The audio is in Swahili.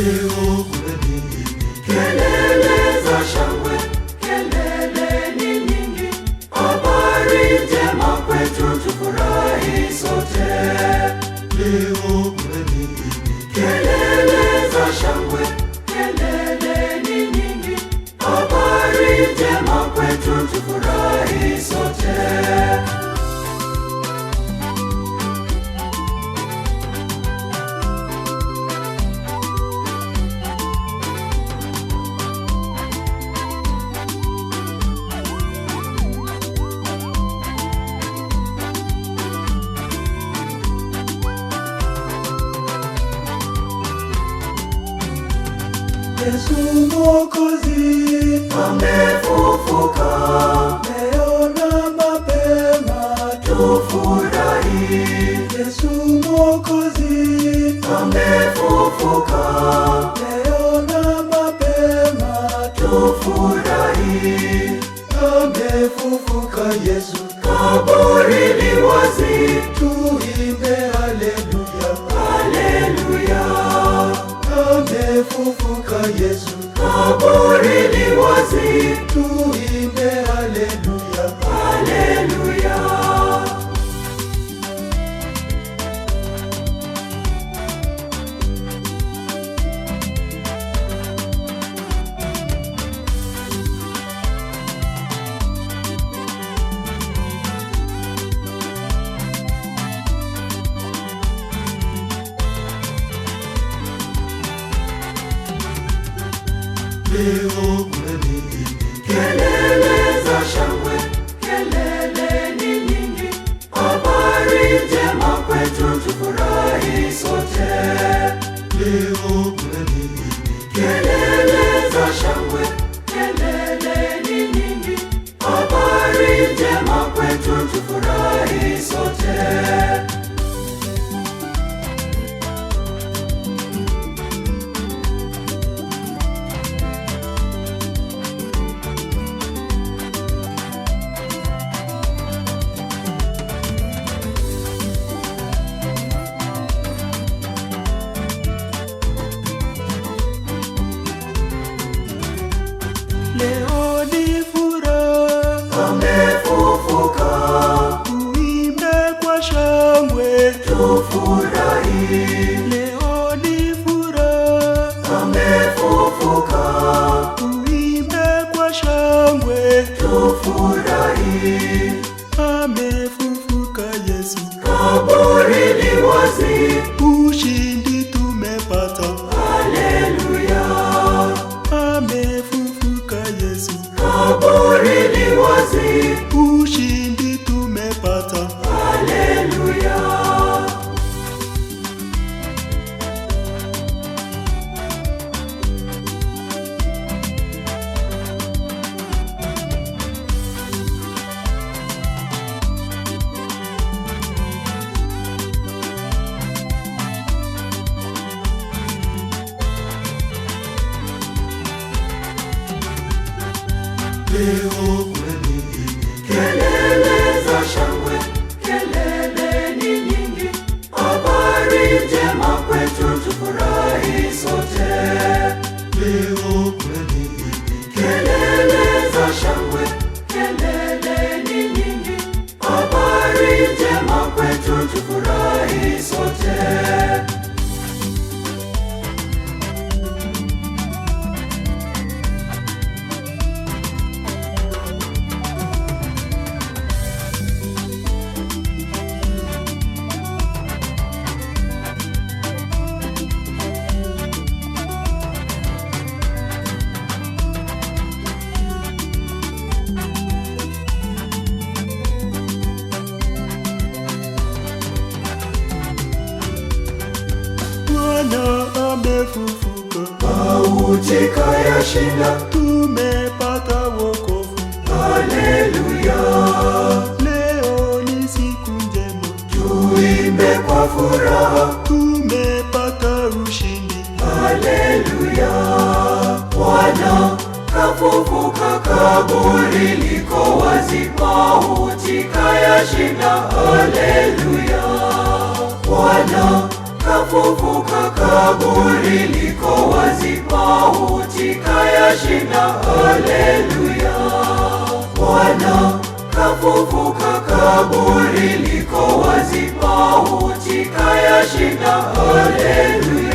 Leo kuna nini? Kelele za shangwe, kelele ni nyingi. Habari njema kwetu, tufurahi sote. Leo kuna nini? Kelele za shangwe, kelele ni nyingi. Habari njema kwetu, tufurahi sote. Yesu Mwokozi Amefufuka, leo na mapema tufurahi. Yesu Mwokozi Amefufuka, leo na mapema tufurahi. amefufuka Yesu, Kaburi li wazi, tuimbe haleluya. haleluya. Amefufuka Yesu, Kaburi li wazi, tuimbe haleluya. haleluya. Leo kuna nini? Kelele za shangwe, kelele ni nyingi. Habari njema kwetu, tufurahi sote. Leo kuna nini? Kelele za shangwe, kelele ni nyingi. Habari njema kwetu, tufurahi sote. Leo ni furaha, Amefufuka, tuimbe kwa shangwe. tufurahi. Leo ni furaha, Amefufuka, tuimbe kwa shangwe. tufurahi. Amefufuka Yesu, Kaburi li wazi, ushindi tumepata. haleluya. Amefufuka Yesu, Kaburi li wazi, ushindi tumepata. haleluya. Leo kuna nini? Kelele za shangwe, kelele ni nyingi. Habari njema kwetu, tufurahi sote. Leo kuna nini? Kelele za shangwe, kelele ni nyingi. Habari njema kwetu, tufurahi sote. Bwana amefufuka, Mauti kayashinda, tumepata wokovu. haleluya. Leo ni siku njema, Tuimbe kwa furaha, tumepata ushindi. haleluya. Bwana kafufuka, kaburi liko wazi, mauti kayashinda, haleluya. Bwana kafufuka, kaburi liko wazi, mauti kayashinda. Haleluya! Bwana kafufuka, kaburi liko wazi, mauti kayashinda. Haleluya!